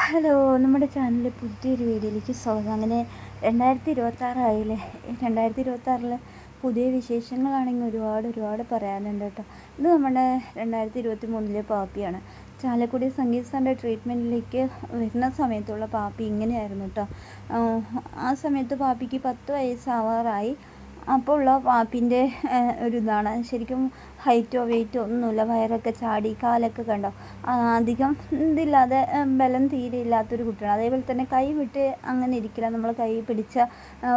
Hello, നമ്മുടെ ചാനലിലെ പുതിയൊരു വീഡിയോയിലേക്ക് സ്വാഗതം. അങ്ങനെ 2026 2026 പുതിയ വിശേഷങ്ങളാണെങ്കിൽ ഒരുപാട് പറയാനുണ്ട് കേട്ടോ. ഇത് നമ്മുടെ 2023 പാപ്പിയാണ്. ചാലക്കുടി സംഗീത് സാറിൻ്റെ ട്രീറ്റ്മെൻറ്റിലേക്ക് വരുന്ന സമയത്തുള്ള പാപ്പി ഇങ്ങനെയായിരുന്നു കേട്ടോ. ആ സമയത്ത് പാപ്പിക്ക് 10 വയസ്സാവാറായി. അപ്പോൾ ഉള്ള പാപ്പിൻ്റെ ഒരിതാണ്. ശരിക്കും ഹൈറ്റോ വെയിറ്റോ ഒന്നുമില്ല, വയറൊക്കെ ചാടി, കാലൊക്കെ കണ്ടോ, അധികം ഇതില്ലാതെ ബലം തീരെ ഇല്ലാത്തൊരു കുട്ടിയാണ്. അതേപോലെ തന്നെ കൈ വിട്ട് അങ്ങനെ ഇരിക്കില്ല. നമ്മൾ കൈ പിടിച്ച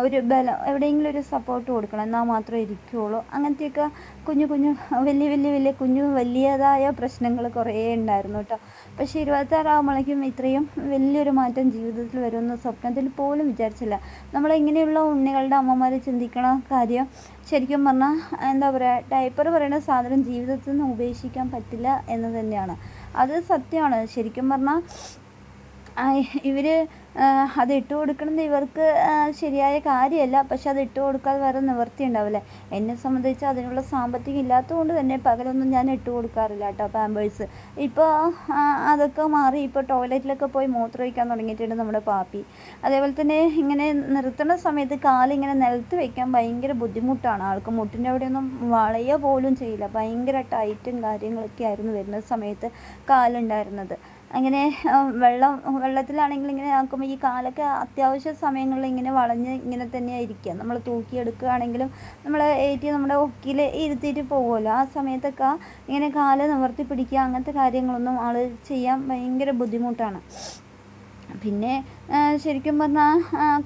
ഒരു ബലം എവിടെയെങ്കിലും ഒരു സപ്പോർട്ട് കൊടുക്കണം, എന്നാൽ മാത്രമേ ഇരിക്കുകയുള്ളൂ. അങ്ങനത്തെയൊക്കെ കുഞ്ഞു വലിയതായ പ്രശ്നങ്ങൾ കുറേ ഉണ്ടായിരുന്നു കേട്ടോ. പക്ഷേ 26 ഇത്രയും വലിയൊരു മാറ്റം ജീവിതത്തിൽ വരുമെന്ന് സ്വപ്നത്തിൽ പോലും വിചാരിച്ചില്ല. നമ്മളിങ്ങനെയുള്ള ഉണ്ണികളുടെ അമ്മമാർ ചിന്തിക്കണ കാര്യം ശരിക്കും പറഞ്ഞാൽ എന്താ പറയുക, ഡയപ്പർ പറയുന്ന സാധനം ജീവിതത്തിൽ നിന്ന് ഉപേക്ഷിക്കാൻ പറ്റില്ല എന്ന് തന്നെയാണ്. അത് സത്യമാണ്. ശരിക്കും പറഞ്ഞാൽ ഇവർ അത് ഇട്ട് കൊടുക്കുന്നത് ഇവർക്ക് ശരിയായ കാര്യമല്ല. പക്ഷെ അത് ഇട്ട് കൊടുക്കാതെ വേറെ നിവൃത്തി ഉണ്ടാവില്ലേ. എന്നെ സംബന്ധിച്ച് അതിനുള്ള സാമ്പത്തികം ഇല്ലാത്തതുകൊണ്ട് തന്നെ പകലൊന്നും ഞാൻ ഇട്ട് കൊടുക്കാറില്ല കേട്ടോ പാമ്പേഴ്സ്. ഇപ്പോൾ അതൊക്കെ മാറി. ഇപ്പോൾ ടോയ്ലറ്റിലൊക്കെ പോയി മൂത്രമൊഴിക്കാൻ തുടങ്ങിയിട്ടുണ്ട് നമ്മുടെ പാപ്പി. അതേപോലെ തന്നെ ഇങ്ങനെ നിർത്തുന്ന സമയത്ത് കാലിങ്ങനെ നിലത്ത് വയ്ക്കാൻ ഭയങ്കര ബുദ്ധിമുട്ടാണ് ആൾക്ക്. മുട്ടിൻ്റെ അവിടെയൊന്നും വളയുക പോലും ചെയ്യില്ല. ഭയങ്കര ടൈറ്റും കാര്യങ്ങളൊക്കെ ആയിരുന്നു വരുന്ന സമയത്ത് കാലുണ്ടായിരുന്നത്. അങ്ങനെ വെള്ളത്തിലാണെങ്കിൽ ഇങ്ങനെ ആക്കുമ്പോൾ ഈ കാലൊക്കെ അത്യാവശ്യ സമയങ്ങളിൽ ഇങ്ങനെ വളഞ്ഞ് ഇങ്ങനെ തന്നെയാണ് ഇരിക്കുക. നമ്മൾ തൂക്കിയെടുക്കുകയാണെങ്കിലും നമ്മൾ നമ്മുടെ ഒക്കിൽ ഇരുത്തിയിട്ട് പോകുമല്ലോ, ആ സമയത്തൊക്കെ ഇങ്ങനെ കാല് നിവർത്തി പിടിക്കുക അങ്ങനത്തെ കാര്യങ്ങളൊന്നും ആൾ ചെയ്യാൻ ഭയങ്കര ബുദ്ധിമുട്ടാണ്. പിന്നെ ശരിക്കും പറഞ്ഞാൽ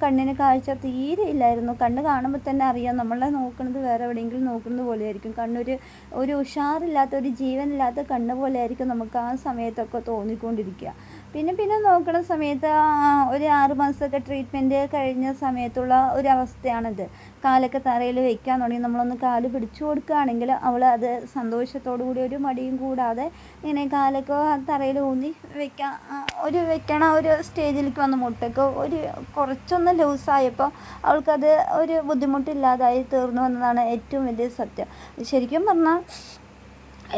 കണ്ണിന് കാഴ്ച തീരെ ഇല്ലായിരുന്നു. കണ്ണ് കാണുമ്പോൾ തന്നെ അറിയാം നമ്മളെ നോക്കുന്നത് വേറെ എവിടെയെങ്കിലും നോക്കുന്നത് പോലെയായിരിക്കും. ഒരു ഉഷാറില്ലാത്ത, ഒരു ജീവനില്ലാത്ത കണ്ണ് പോലെയായിരിക്കും നമുക്ക് ആ സമയത്തൊക്കെ തോന്നിക്കൊണ്ടിരിക്കുക. പിന്നെ നോക്കുന്ന സമയത്ത് ഒരു 6 മാസമൊക്കെ ട്രീറ്റ്മെൻറ്റ് കഴിഞ്ഞ സമയത്തുള്ള ഒരവസ്ഥയാണിത്. കാലൊക്കെ തറയിൽ വെക്കാൻ തുടങ്ങി. നമ്മളൊന്ന് കാല് പിടിച്ചു കൊടുക്കുകയാണെങ്കിൽ അവൾ അത് സന്തോഷത്തോടു കൂടി ഒരു മടിയും കൂടാതെ ഇങ്ങനെ കാലൊക്കെ തറയിൽ ഊന്നി വെക്കണ ഒരു സ്റ്റേജിലേക്ക് വന്ന് മുട്ടൊക്കെ കുറച്ചൊന്ന് ലൂസായപ്പോൾ അവൾക്കത് ഒരു ബുദ്ധിമുട്ടില്ലാതായി തീർന്നു എന്നതാണ് ഏറ്റവും വലിയ സത്യം. ശരിക്കും പറഞ്ഞാൽ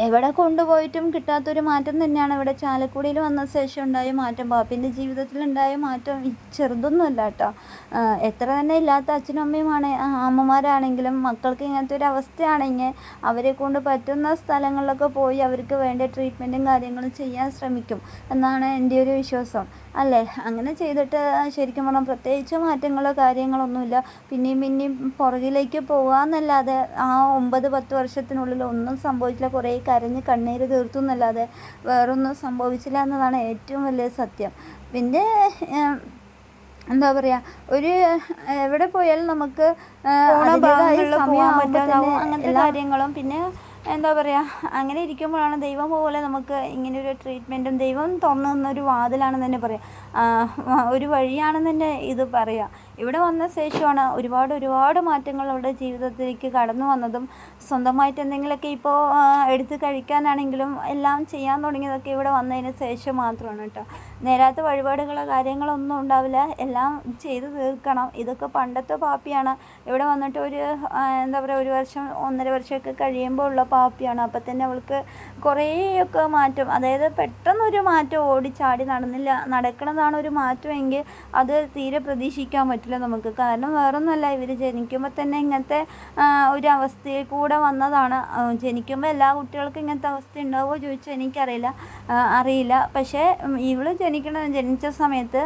എവിടെ കൊണ്ടുപോയിട്ടും കിട്ടാത്തൊരു മാറ്റം തന്നെയാണ് ഇവിടെ ചാലക്കുടിയിൽ വന്ന ശേഷം ഉണ്ടായ മാറ്റം. പാപ്പിൻ്റെ ജീവിതത്തിലുണ്ടായ മാറ്റം ചെറുതൊന്നുമല്ല കേട്ടോ. എത്ര തന്നെ ഇല്ലാത്ത അച്ഛനും അമ്മയുമാണ് അമ്മമാരാണെങ്കിലും മക്കൾക്ക് ഇങ്ങനത്തെ ഒരു അവസ്ഥയാണെങ്കിൽ അവരെ കൊണ്ട് പറ്റുന്ന സ്ഥലങ്ങളിലൊക്കെ പോയി അവർക്ക് വേണ്ട ട്രീറ്റ്മെൻറ്റും കാര്യങ്ങളും ചെയ്യാൻ ശ്രമിക്കും എന്നാണ് എൻ്റെ ഒരു വിശ്വാസം. അല്ലേ? അങ്ങനെ ചെയ്തിട്ട് ശരിക്കും പറഞ്ഞാൽ പ്രത്യേകിച്ച് മാറ്റങ്ങളോ കാര്യങ്ങളൊന്നുമില്ല. പിന്നെയും പുറകിലേക്ക് പോകാമെന്നല്ലാതെ ആ 9-10 വർഷത്തിനുള്ളിൽ ഒന്നും സംഭവിച്ചില്ല. കുറേ കരഞ്ഞ് കണ്ണീര് തീർത്തു എന്നല്ലാതെ വേറൊന്നും സംഭവിച്ചില്ല എന്നതാണ് ഏറ്റവും വലിയ സത്യം. പിന്നെ എന്താ പറയുക, എവിടെ പോയാലും നമുക്ക് അങ്ങനത്തെ കാര്യങ്ങളും പിന്നെ എന്താ പറയുക, അങ്ങനെ ഇരിക്കുമ്പോഴാണ് ദൈവം പോലെ നമുക്ക് ഇങ്ങനെയൊരു ട്രീറ്റ്മെൻറ്റും ദൈവം തുറന്നു തന്നൊരു വാതിലാണെന്ന് തന്നെ പറയാം. ഒരു വഴിയാണെന്ന് തന്നെ ഇത് പറയാം. ഇവിടെ വന്ന ശേഷമാണ് ഒരുപാട് മാറ്റങ്ങൾ അവരുടെ ജീവിതത്തിലേക്ക് കടന്നു വന്നതും സ്വന്തമായിട്ട് എന്തെങ്കിലുമൊക്കെ ഇപ്പോൾ എടുത്ത് കഴിക്കാനാണെങ്കിലും എല്ലാം ചെയ്യാൻ തുടങ്ങിയതൊക്കെ ഇവിടെ വന്നതിന് ശേഷം മാത്രമാണ് കേട്ടോ. നേരാത്ത വഴിപാടുകളോ കാര്യങ്ങളൊന്നും ഉണ്ടാവില്ല, എല്ലാം ചെയ്ത് തീർക്കണം. ഇതൊക്കെ പണ്ടത്തെ പാപ്പിയാണ്. ഇവിടെ വന്നിട്ട് എന്താ പറയുക, 1 വർഷം 1.5 വർഷമൊക്കെ കഴിയുമ്പോൾ ഉള്ള പാപ്പിയാണ്. അപ്പം തന്നെ അവൾക്ക് കുറേയൊക്കെ മാറ്റം, അതായത് പെട്ടെന്നൊരു മാറ്റം ഓടിച്ചാടി നടക്കണതാണ് ഒരു മാറ്റമെങ്കിൽ അത് തീരെ പ്രതീക്ഷിക്കാൻ പറ്റില്ല നമുക്ക്. കാരണം വേറൊന്നുമല്ല, ഇവർ ജനിക്കുമ്പോൾ തന്നെ ഇങ്ങനത്തെ ഒരു അവസ്ഥയിൽ കൂടെ വന്നതാണ്. ജനിക്കുമ്പോൾ എല്ലാ കുട്ടികൾക്കും ഇങ്ങനത്തെ അവസ്ഥ ഉണ്ടാവുമോ ചോദിച്ചാൽ അറിയില്ല. പക്ഷേ ഇവൾ ജനിച്ച സമയത്ത്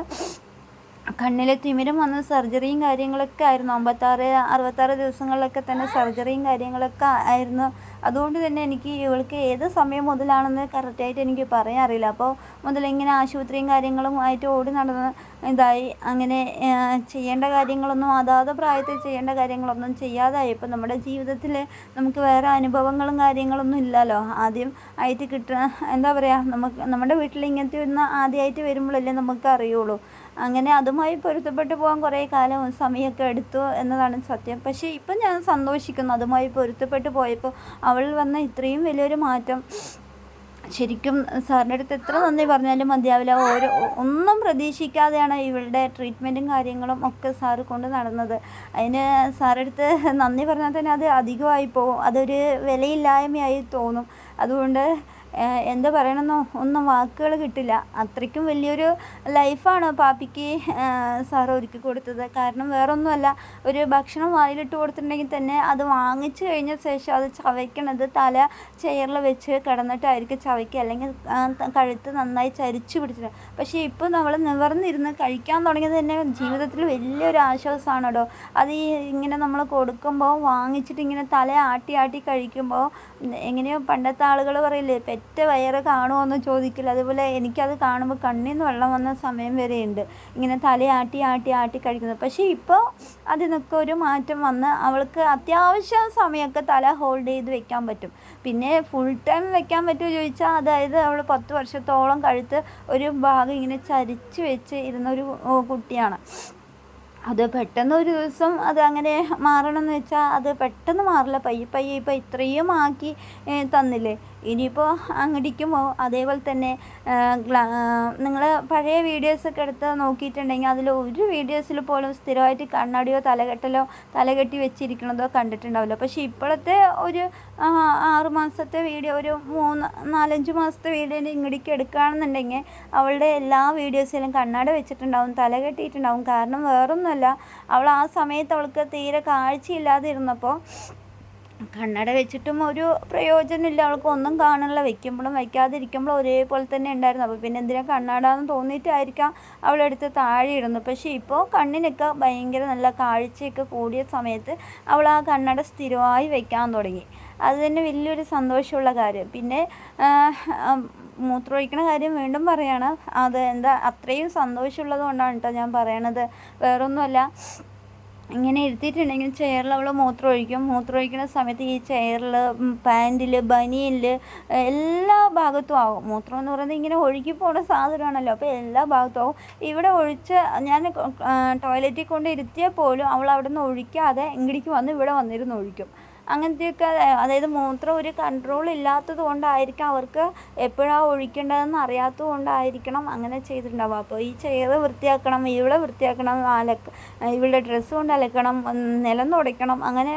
കണ്ണിലെ തിമിരം വന്ന് സർജറിയും കാര്യങ്ങളൊക്കെ ആയിരുന്നു. 56-66 ദിവസങ്ങളിലൊക്കെ തന്നെ സർജറിയും കാര്യങ്ങളൊക്കെ ആയിരുന്നു. അതുകൊണ്ട് തന്നെ എനിക്ക് ഇവൾക്ക് ഏത് സമയം മുതലാണെന്ന് കറക്റ്റായിട്ട് എനിക്ക് പറയാൻ അറിയില്ല. അപ്പോൾ മുതലിങ്ങനെ ആശുപത്രിയും കാര്യങ്ങളും ആയിട്ട് ഓടി നടന്ന് അങ്ങനെ ചെയ്യേണ്ട കാര്യങ്ങളൊന്നും അതാത് പ്രായത്തിൽ ചെയ്യേണ്ട കാര്യങ്ങളൊന്നും ചെയ്യാതായി. ഇപ്പോൾ നമ്മുടെ ജീവിതത്തിൽ നമുക്ക് വേറെ അനുഭവങ്ങളും കാര്യങ്ങളൊന്നും ഇല്ലല്ലോ. ആദ്യം ആയിട്ട് എന്താ പറയുക, നമ്മുടെ വീട്ടിൽ ഇങ്ങനത്തെ ഒന്ന് ആദ്യമായിട്ട് വരുമ്പോഴല്ലേ നമുക്ക് അറിയുള്ളൂ. അങ്ങനെ അതുമായി പൊരുത്തപ്പെട്ടു പോകാൻ കുറേ സമയമൊക്കെ എടുത്തു എന്നതാണ് സത്യം. പക്ഷേ ഇപ്പം ഞാൻ സന്തോഷിക്കുന്നു അതുമായി പൊരുത്തപ്പെട്ടു പോയപ്പോൾ അവളിൽ വന്ന ഇത്രയും വലിയൊരു മാറ്റം. ശരിക്കും സാറിൻ്റെ അടുത്ത് എത്ര നന്ദി പറഞ്ഞാലും മതിയാവില്ല. ഒന്നും പ്രതീക്ഷിക്കാതെയാണ് ഇവളുടെ ട്രീറ്റ്മെൻറ്റും കാര്യങ്ങളും ഒക്കെ സാറ് കൊണ്ട് നടന്നത്. അതിന് സാറിൻ്റെ അടുത്ത് നന്ദി പറഞ്ഞാൽ തന്നെ അത് അധികമായി പോകും, അതൊരു വിലയില്ലായ്മയായി തോന്നും. അതുകൊണ്ട് എന്താ പറയണമെന്നോ ഒന്നും വാക്കുകൾ കിട്ടില്ല. അത്രയ്ക്കും വലിയൊരു ലൈഫാണ് പാപ്പിക്ക് സാർ ഒരുക്കി കൊടുത്തത്. കാരണം വേറൊന്നുമല്ല, ഒരു ഭക്ഷണം വായിലിട്ട് കൊടുത്തിട്ടുണ്ടെങ്കിൽ തന്നെ അത് വാങ്ങിച്ചു കഴിഞ്ഞ ശേഷം അത് ചവയ്ക്കണത് തല ചെയറിൽ വെച്ച് കിടന്നിട്ടായിരിക്കും ചവയ്ക്കുക, അല്ലെങ്കിൽ കഴുത്ത് നന്നായി ചരിച്ചു പിടിച്ചിട്ട്. പക്ഷേ ഇപ്പോൾ നമ്മൾ നിവർന്നിരുന്ന് കഴിക്കാൻ തുടങ്ങിയത് തന്നെ ജീവിതത്തിൽ വലിയൊരു ആശ്വാസമാണ് കേട്ടോ. അത് ഇങ്ങനെ നമ്മൾ കൊടുക്കുമ്പോൾ വാങ്ങിച്ചിട്ട് ഇങ്ങനെ തല ആട്ടി ആട്ടി കഴിക്കുമ്പോൾ എങ്ങനെയോ പണ്ടത്തെ ആളുകൾ പറയില്ലേ, പെറ്റ വയറ് കാണുമോ എന്ന് ചോദിക്കില്ല. അതുപോലെ എനിക്കത് കാണുമ്പോൾ കണ്ണിൽ നിന്ന് വെള്ളം വന്ന സമയം വരെയുണ്ട്, ഇങ്ങനെ തല ആട്ടി ആട്ടി ആട്ടി കഴിക്കുന്നത്. പക്ഷേ ഇപ്പോൾ അതിനൊക്കെ ഒരു മാറ്റം വന്ന് അവൾക്ക് അത്യാവശ്യം സമയമൊക്കെ തല ഹോൾഡ് ചെയ്ത് വെക്കാൻ പറ്റും. പിന്നെ ഫുൾ ടൈം വെക്കാൻ പറ്റുമോ ചോദിച്ചാൽ, അതായത് അവൾ 10 വർഷത്തോളം കഴുത്ത് ഒരു ഭാഗം ഇങ്ങനെ ചരിച്ച് വെച്ച് ഇരുന്നൊരു കുട്ടിയാണ്. അത് പെട്ടെന്ന് ഒരു ദിവസം അത് അങ്ങനെ മാറണമെന്ന് വെച്ചാൽ അത് പെട്ടെന്ന് മാറില്ല. പയ്യെ പയ്യെ ഇപ്പോൾ ഇത്രയും ആക്കി തന്നില്ലേ. ഇനിയിപ്പോൾ അങ്ങടിക്കുമ്പോൾ അതേപോലെ തന്നെ നിങ്ങൾ പഴയ വീഡിയോസൊക്കെ എടുത്ത് നോക്കിയിട്ടുണ്ടെങ്കിൽ അതിൽ ഒരു വീഡിയോസിൽ പോലും സ്ഥിരമായിട്ട് കണ്ണാടിയോ തലകെട്ടി വെച്ചിരിക്കണതോ കണ്ടിട്ടുണ്ടാവില്ല. പക്ഷേ ഇപ്പോഴത്തെ ഒരു 6 മാസത്തെ വീഡിയോ, ഒരു 4-5 മാസത്തെ വീഡിയോൻ്റെ ഇങ്ങടിക്ക് എടുക്കുകയാണെന്നുണ്ടെങ്കിൽ അവളുടെ എല്ലാ വീഡിയോസിലും കണ്ണാടി വെച്ചിട്ടുണ്ടാവും, തലകെട്ടിയിട്ടുണ്ടാവും. കാരണം വേറൊന്നുമല്ല, അവൾ ആ സമയത്ത് അവൾക്ക് തീരെ കാഴ്ചയില്ലാതെ ഇരുന്നപ്പോൾ കണ്ണട വെച്ചിട്ടും ഒരു പ്രയോജനമില്ല, അവൾക്ക് ഒന്നും കാണില്ല. വെക്കുമ്പോഴും വയ്ക്കാതിരിക്കുമ്പോഴും ഒരേപോലെ തന്നെ ഉണ്ടായിരുന്നു. അപ്പോൾ പിന്നെ എന്തിനാ കണ്ണാടാന്ന് തോന്നിയിട്ടായിരിക്കാം അവളെടുത്ത് താഴെ ഇടുന്നു. പക്ഷേ ഇപ്പോൾ കണ്ണിനൊക്കെ ഭയങ്കര നല്ല കാഴ്ചയൊക്കെ കൂടിയ സമയത്ത് അവൾ ആ കണ്ണട സ്ഥിരമായി വെക്കാൻ തുടങ്ങി. അത് തന്നെ വലിയൊരു സന്തോഷമുള്ള കാര്യം. പിന്നെ മൂത്രമൊഴിക്കണ കാര്യം വീണ്ടും പറയാണ്. അത് എന്താ അത്രയും സന്തോഷമുള്ളത് കൊണ്ടാണ് കേട്ടോ ഞാൻ പറയണത്, വേറൊന്നുമല്ല. ഇങ്ങനെ ഇരുത്തിയിട്ടുണ്ടെങ്കിൽ ചെയറിൽ അവൾ മൂത്രമൊഴിക്കുന്ന സമയത്ത് ഈ ചെയറിൽ, പാൻറ്റിൽ, ബനിയനിൽ എല്ലാ ഭാഗത്തും ആവും. മൂത്രം എന്ന് പറയുന്നത് ഇങ്ങനെ ഒഴുകി പോകുന്ന സാധനമാണല്ലോ, അപ്പോൾ എല്ലാ ഭാഗത്തും ആവും. ഇവിടെ ഒഴിച്ച് ഞാൻ ടോയ്ലറ്റിൽ കൊണ്ട് ഇരുത്തിയാൽ പോലും അവൾ അവിടെ നിന്ന് ഒഴിക്കാതെ ഇങ്ങടിക്ക് വന്ന് ഇവിടെ വന്നിരുന്ന് ഒഴിക്കും. അങ്ങനത്തെയൊക്കെ, അതായത് മൂത്രം ഒരു കൺട്രോൾ ഇല്ലാത്തത് കൊണ്ടായിരിക്കാം, അവർക്ക് എപ്പോഴാണ് ഒഴിക്കേണ്ടതെന്ന് അറിയാത്തത് കൊണ്ടായിരിക്കണം അങ്ങനെ ചെയ്തിട്ടുണ്ടാവുക. അപ്പോൾ ഈ ചെയർ വൃത്തിയാക്കണം, ഇവളെ വൃത്തിയാക്കണം, ഇവളുടെ ഡ്രസ്സ് കൊണ്ട് അലക്കണം, നിലം തുടയ്ക്കണം, അങ്ങനെ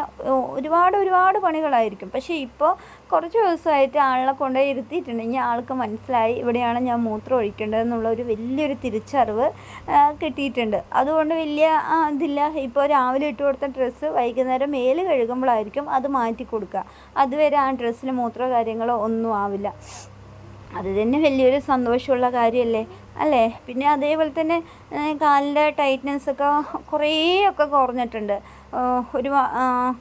ഒരുപാട് പണികളായിരിക്കും. പക്ഷേ ഇപ്പോൾ കുറച്ച് ദിവസമായിട്ട് ആളെ കൊണ്ടുപോയി ഇരുത്തിയിട്ടുണ്ടെങ്കിൽ ആൾക്ക് മനസ്സിലായി ഇവിടെയാണ് ഞാൻ മൂത്രം ഒഴിക്കേണ്ടതെന്നുള്ള ഒരു വലിയൊരു തിരിച്ചറിവ് കിട്ടിയിട്ടുണ്ട്. അതുകൊണ്ട് വലിയ ഇതില്ല. ഇപ്പോൾ രാവിലെ ഇട്ട് കൊടുത്ത ഡ്രസ്സ് വൈകുന്നേരം മേല് കഴുകുമ്പോഴായിരിക്കും അത് മാറ്റി കൊടുക്കുക. അതുവരെ ആ ഡ്രസ്സിൽ മൂത്രമോ കാര്യങ്ങളോ ഒന്നും ആവില്ല. അത് തന്നെ വലിയൊരു സന്തോഷമുള്ള കാര്യമല്ലേ, അല്ലേ? പിന്നെ അതേപോലെ തന്നെ കാലിൻ്റെ ടൈറ്റ്നെസ്സൊക്കെ കുറേയൊക്കെ കുറഞ്ഞിട്ടുണ്ട്.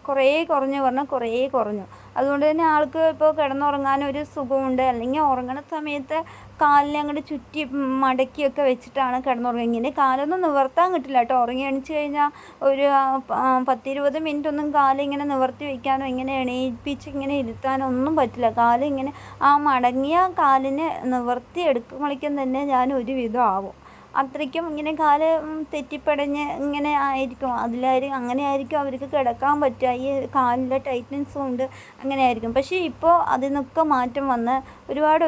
കുറേ കുറഞ്ഞു. അതുകൊണ്ട് തന്നെ ആൾക്ക് ഇപ്പോൾ കിടന്നുറങ്ങാനൊരു സുഖമുണ്ട്. അല്ലെങ്കിൽ ഉറങ്ങണ സമയത്ത് കാലിനെ അങ്ങോട്ട് ചുറ്റി മടക്കിയൊക്കെ വെച്ചിട്ടാണ് കിടന്നുറങ്ങുക. ഇങ്ങനെ കാലൊന്നും നിവർത്താൻ കിട്ടില്ല കേട്ടോ. ഉറങ്ങി എണിച്ച് കഴിഞ്ഞാൽ ഒരു 10-20 മിനിറ്റ് ഒന്നും കാലിങ്ങനെ നിവർത്തി വയ്ക്കാനോ ഇങ്ങനെ എണീപ്പിച്ച് ഇങ്ങനെ ഇരുത്താനോ ഒന്നും പറ്റില്ല. കാലിങ്ങനെ ആ മടങ്ങിയ കാലിനെ നിവർത്തി എടുക്കുമ്പോഴേക്കും തന്നെ ഞാൻ ഒരു വിധം ആവും. അത്രയ്ക്കും ഇങ്ങനെ കാല് തെറ്റിപ്പടഞ്ഞ് ഇങ്ങനെ ആയിരിക്കും. അങ്ങനെ ആയിരിക്കും അവർക്ക് കിടക്കാൻ പറ്റുക. ഈ കാലിൻ്റെ ടൈറ്റ്നസ്സും ഉണ്ട്, അങ്ങനെ ആയിരിക്കും. പക്ഷേ ഇപ്പോൾ അതിനൊക്കെ മാറ്റം വന്ന് ഒരുപാട്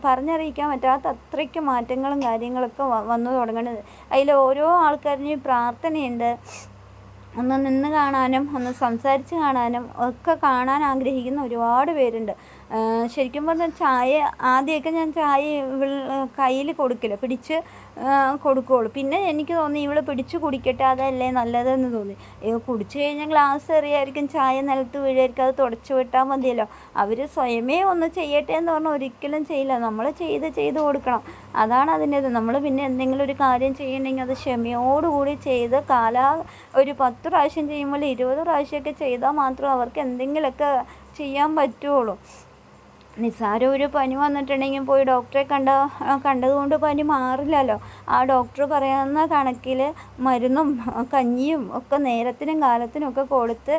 പറഞ്ഞറിയിക്കാൻ പറ്റാത്ത അത്രയ്ക്ക് മാറ്റങ്ങളും കാര്യങ്ങളൊക്കെ വന്നു തുടങ്ങുന്നത്. അതിൽ ഓരോ ആൾക്കാരിനും പ്രാർത്ഥനയുണ്ട്. ഒന്ന് നിന്ന് കാണാനും ഒന്ന് സംസാരിച്ച് കാണാനും ഒക്കെ കാണാൻ ആഗ്രഹിക്കുന്ന ഒരുപാട് പേരുണ്ട്. ശരിക്കും പറഞ്ഞാൽ ആദ്യമൊക്കെ ഞാൻ ചായ കയ്യിൽ കൊടുക്കില്ല, പിടിച്ച് കൊടുക്കുകയുള്ളൂ. പിന്നെ എനിക്ക് തോന്നി ഇവൾ പിടിച്ച് കുടിക്കട്ടെ, അതല്ലേ നല്ലതെന്ന് തോന്നി. കുടിച്ചു കഴിഞ്ഞാൽ ഗ്ലാസ് എറിയായിരിക്കും, ചായ നിലത്ത് വീഴായിരിക്കും, അത് തുടച്ചു വിട്ടാൽ മതിയല്ലോ. അവർ സ്വയമേ ഒന്ന് ചെയ്യട്ടെ എന്ന് പറഞ്ഞാൽ ഒരിക്കലും ചെയ്യില്ല. നമ്മൾ ചെയ്ത് കൊടുക്കണം. അതാണ് അതിൻ്റേത്. നമ്മൾ പിന്നെ എന്തെങ്കിലും ഒരു കാര്യം ചെയ്യണമെങ്കിൽ അത് ക്ഷമയോടുകൂടി ചെയ്ത് ഒരു 10 പ്രാവശ്യം ചെയ്യുമ്പോൾ 20 പ്രാവശ്യമൊക്കെ ചെയ്താൽ മാത്രമേ അവർക്ക് എന്തെങ്കിലുമൊക്കെ ചെയ്യാൻ പറ്റുള്ളൂ. നിസ്സാരം ഒരു പനി വന്നിട്ടുണ്ടെങ്കിൽ പോയി ഡോക്ടറെ കണ്ടതുകൊണ്ട് പനി മാറില്ലല്ലോ. ആ ഡോക്ടർ പറയുന്ന കണക്കിൽ മരുന്നും കഞ്ഞിയും ഒക്കെ നേരത്തിനും കാലത്തിനും ഒക്കെ കൊടുത്ത്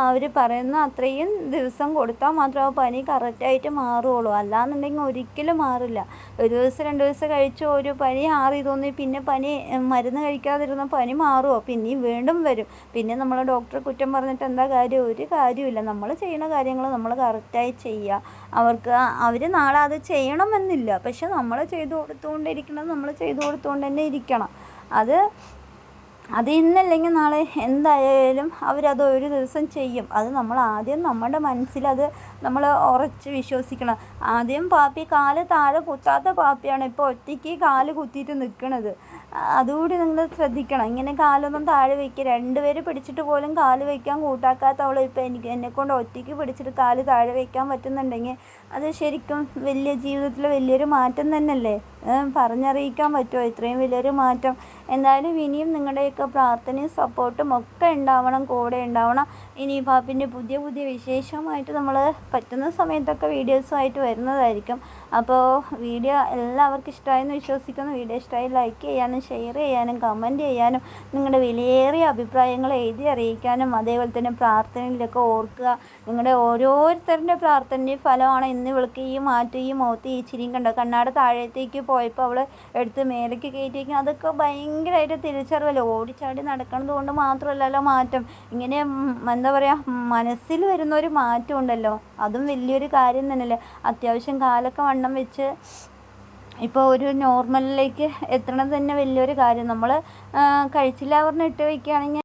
അവർ പറയുന്ന അത്രയും ദിവസം കൊടുത്താൽ മാത്രമേ ആ പനി കറക്റ്റായിട്ട് മാറുകയുള്ളൂ. അല്ലാന്നുണ്ടെങ്കിൽ ഒരിക്കലും മാറില്ല. 1 ദിവസം 2 ദിവസം കഴിച്ച് ഒരു പനി ആറി തോന്നി പിന്നെ മരുന്ന് കഴിക്കാതിരുന്ന പനി മാറുമോ? പിന്നെയും വീണ്ടും വരും. പിന്നെ നമ്മൾ ഡോക്ടറെ കുറ്റം പറഞ്ഞിട്ട് എന്താ കാര്യം? ഒരു കാര്യമില്ല. നമ്മൾ ചെയ്യുന്ന കാര്യങ്ങൾ നമ്മൾ കറക്റ്റായി ചെയ്യുക. അവർ നാളെ അത് ചെയ്യണമെന്നില്ല, പക്ഷെ നമ്മൾ ചെയ്തു കൊടുത്തുകൊണ്ട് തന്നെ ഇരിക്കണം. അത് അത് ഇന്നല്ലെങ്കിൽ നാളെ എന്തായാലും അവരത് ഒരു ദിവസം ചെയ്യും. അത് നമ്മൾ ആദ്യം നമ്മുടെ മനസ്സിലത് നമ്മൾ ഉറച്ച് വിശ്വസിക്കണം. ആദ്യം പാപ്പി കാല് താഴെ കുത്താത്ത പാപ്പിയാണ് ഇപ്പോൾ ഒറ്റയ്ക്ക് കാല് കുത്തിയിട്ട് നിൽക്കുന്നത്. അതുകൂടി നിങ്ങൾ ശ്രദ്ധിക്കണം. ഇങ്ങനെ കാലൊന്നും താഴെ വയ്ക്കുക. 2 പേര് പിടിച്ചിട്ട് പോലും കാല് വയ്ക്കാൻ കൂട്ടാക്കാത്തവൾ ഇപ്പോൾ എന്നെക്കൊണ്ട് ഒറ്റയ്ക്ക് പിടിച്ചിട്ട് കാല് താഴെ വയ്ക്കാൻ പറ്റുന്നുണ്ടെങ്കിൽ അത് ശരിക്കും വലിയ ജീവിതത്തിൽ വലിയൊരു മാറ്റം തന്നെയല്ലേ. പറഞ്ഞറിയിക്കാൻ പറ്റുമോ ഇത്രയും വലിയൊരു മാറ്റം? എന്തായാലും ഇനിയും നിങ്ങളുടെയൊക്കെ പ്രാർത്ഥനയും സപ്പോർട്ടും ഒക്കെ ഉണ്ടാവണം, കൂടെ ഉണ്ടാവണം. ഇനി പാപ്പിൻ്റെ പുതിയ പുതിയ വിശേഷമായിട്ട് നമ്മൾ പറ്റുന്ന സമയത്തൊക്കെ വീഡിയോസുമായിട്ട് വരുന്നതായിരിക്കും. അപ്പോൾ വീഡിയോ എല്ലാവർക്കും ഇഷ്ടമായെന്ന് വിശ്വസിക്കുന്നു. വീഡിയോ ഇഷ്ടമായി ലൈക്ക് ചെയ്യാനും ഷെയർ ചെയ്യാനും കമൻറ്റ് ചെയ്യാനും നിങ്ങളുടെ വിലയേറിയ അഭിപ്രായങ്ങൾ എഴുതി അറിയിക്കാനും അതേപോലെ തന്നെ പ്രാർത്ഥനയിലൊക്കെ ഓർക്കുക. നിങ്ങളുടെ ഓരോരുത്തരുടെ പ്രാർത്ഥനയുടെ ഫലമാണ് ഇന്ന് ഇവൾക്ക് ഈ മാറ്റം, ഈ മുഖത്ത് ഈ ചിരിയും കണ്ടോ. കണ്ണാട് താഴത്തേക്ക് പോയപ്പോൾ അവൾ എടുത്ത് മേലേക്ക് കയറ്റിയിരിക്കും. അതൊക്കെ ഭയങ്കരമായിട്ട് തിരിച്ചറിവല്ലേ. ഓടിച്ചാടി നടക്കുന്നത് കൊണ്ട് മാത്രമല്ലല്ലോ മാറ്റം. ഇങ്ങനെ എന്താ പറയുക, മനസ്സിൽ വരുന്നൊരു മാറ്റം ഉണ്ടല്ലോ, അതും വലിയൊരു കാര്യം തന്നെയല്ലേ. അത്യാവശ്യം കാലൊക്കെ വണ്ണം വെച്ച് ഇപ്പോൾ ഒരു നോർമലിലേക്ക് എത്തണത് തന്നെ വലിയൊരു കാര്യം. നമ്മൾ കഴിച്ചില്ല പറഞ്ഞ് ഇട്ട് വയ്ക്കുകയാണെങ്കിൽ